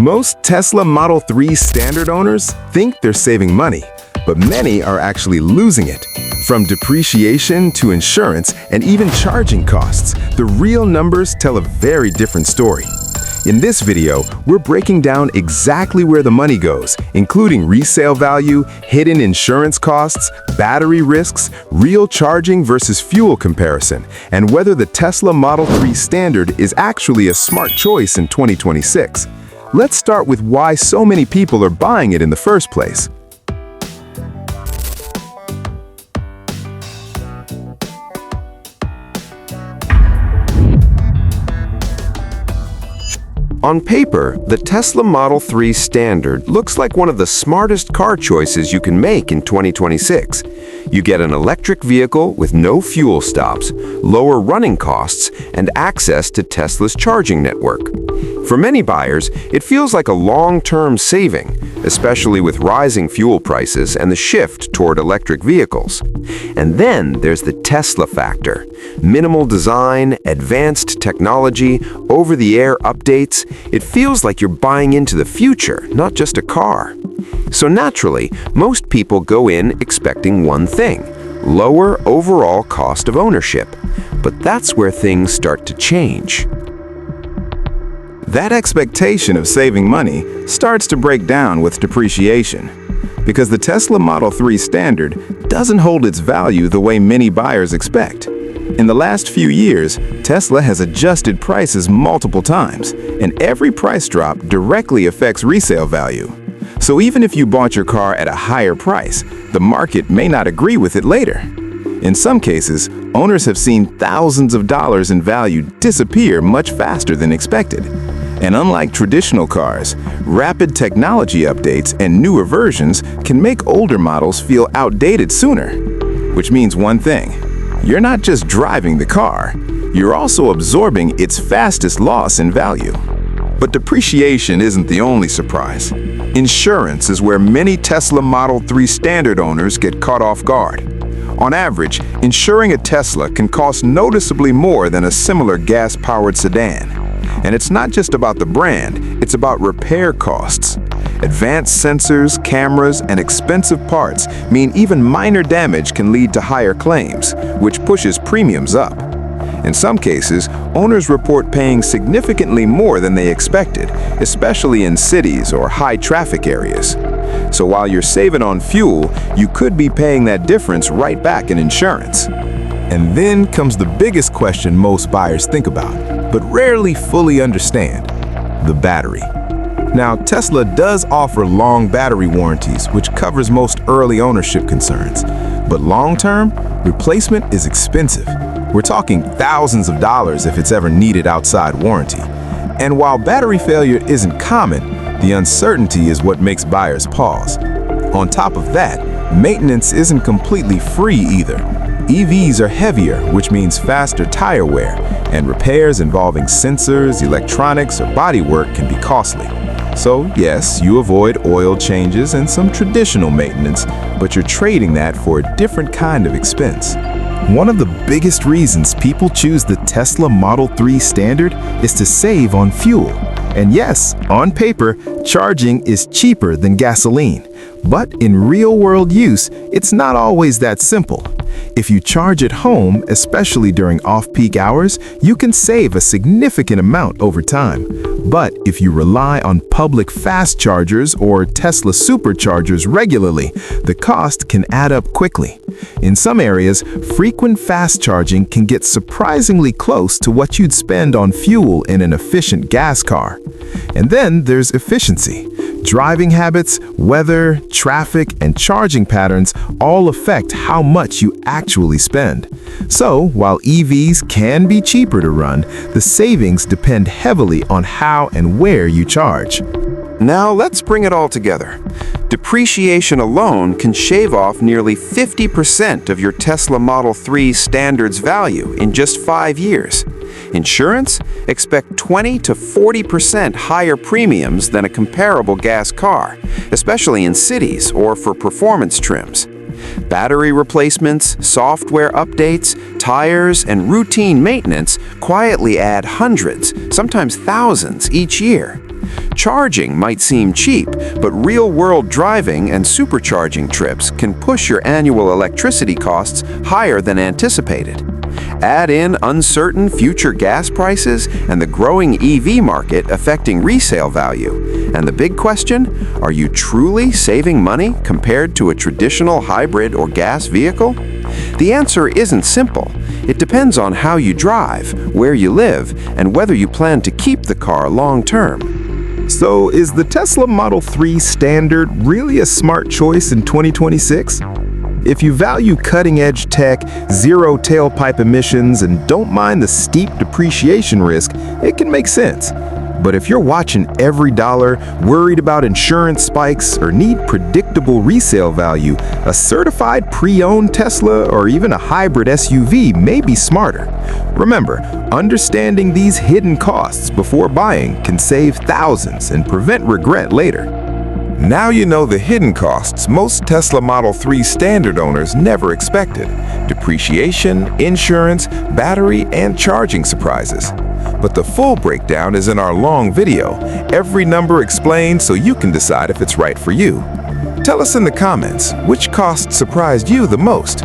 Most Tesla Model 3 standard owners think they're saving money, but many are actually losing it. From depreciation to insurance and even charging costs, the real numbers tell a very different story. In this video, we're breaking down exactly where the money goes, including resale value, hidden insurance costs, battery risks, real charging versus fuel comparison, and whether the Tesla Model 3 Standard is actually a smart choice in 2026. Let's start with why so many people are buying it in the first place. On paper, the Tesla Model 3 Standard looks like one of the smartest car choices you can make in 2026. You get an electric vehicle with no fuel stops, lower running costs, and access to Tesla's charging network. For many buyers, it feels like a long-term saving, especially with rising fuel prices and the shift toward electric vehicles. And then there's the Tesla factor. Minimal design, advanced technology, over-the-air updates. It feels like you're buying into the future, not just a car. So naturally, most people go in expecting one thing: lower overall cost of ownership. But that's where things start to change. That expectation of saving money starts to break down with depreciation, because the Tesla Model 3 Standard doesn't hold its value the way many buyers expect. In the last few years, Tesla has adjusted prices multiple times, and every price drop directly affects resale value. So even if you bought your car at a higher price, the market may not agree with it later. In some cases, owners have seen thousands of dollars in value disappear much faster than expected. And unlike traditional cars, rapid technology updates and newer versions can make older models feel outdated sooner. Which means one thing: you're not just driving the car, you're also absorbing its fastest loss in value. But depreciation isn't the only surprise. Insurance is where many Tesla Model 3 Standard owners get caught off guard. On average, insuring a Tesla can cost noticeably more than a similar gas-powered sedan. And it's not just about the brand, it's about repair costs. Advanced sensors, cameras, and expensive parts mean even minor damage can lead to higher claims, which pushes premiums up. In some cases, owners report paying significantly more than they expected, especially in cities or high-traffic areas. So while you're saving on fuel, you could be paying that difference right back in insurance. And then comes the biggest question most buyers think about, but rarely fully understand: the battery. Now, Tesla does offer long battery warranties, which covers most early ownership concerns. But long-term, replacement is expensive. We're talking thousands of dollars if it's ever needed outside warranty. And while battery failure isn't common, the uncertainty is what makes buyers pause. On top of that, maintenance isn't completely free either. EVs are heavier, which means faster tire wear, and repairs involving sensors, electronics, or bodywork can be costly. So yes, you avoid oil changes and some traditional maintenance, but you're trading that for a different kind of expense. One of the biggest reasons people choose the Tesla Model 3 Standard is to save on fuel. And yes, on paper, charging is cheaper than gasoline. But in real-world use, it's not always that simple. If you charge at home, especially during off-peak hours, you can save a significant amount over time. But if you rely on public fast chargers or Tesla superchargers regularly, the cost can add up quickly. In some areas, frequent fast charging can get surprisingly close to what you'd spend on fuel in an efficient gas car. And then there's efficiency. Driving habits, weather, traffic, and charging patterns all affect how much you actually spend. So, while EVs can be cheaper to run, the savings depend heavily on how and where you charge. Now let's bring it all together. Depreciation alone can shave off nearly 50% of your Tesla Model 3 Standard's value in just 5 years. Insurance? Expect 20 to 40% higher premiums than a comparable gas car, especially in cities or for performance trims. Battery replacements, software updates, tires, and routine maintenance quietly add hundreds, sometimes thousands each year. Charging might seem cheap, but real-world driving and supercharging trips can push your annual electricity costs higher than anticipated. Add in uncertain future gas prices and the growing EV market affecting resale value. And the big question, are you truly saving money compared to a traditional hybrid or gas vehicle? The answer isn't simple. It depends on how you drive, where you live, and whether you plan to keep the car long-term. So, is the Tesla Model 3 Standard really a smart choice in 2026? If you value cutting-edge tech, zero tailpipe emissions, and don't mind the steep depreciation risk, it can make sense. But if you're watching every dollar, worried about insurance spikes, or need predictable resale value, a certified pre-owned Tesla or even a hybrid SUV may be smarter. Remember, understanding these hidden costs before buying can save thousands and prevent regret later. Now you know the hidden costs most Tesla Model 3 Standard owners never expected: depreciation, insurance, battery, and charging surprises. But the full breakdown is in our long video. Every number explained so you can decide if it's right for you. Tell us in the comments, which cost surprised you the most?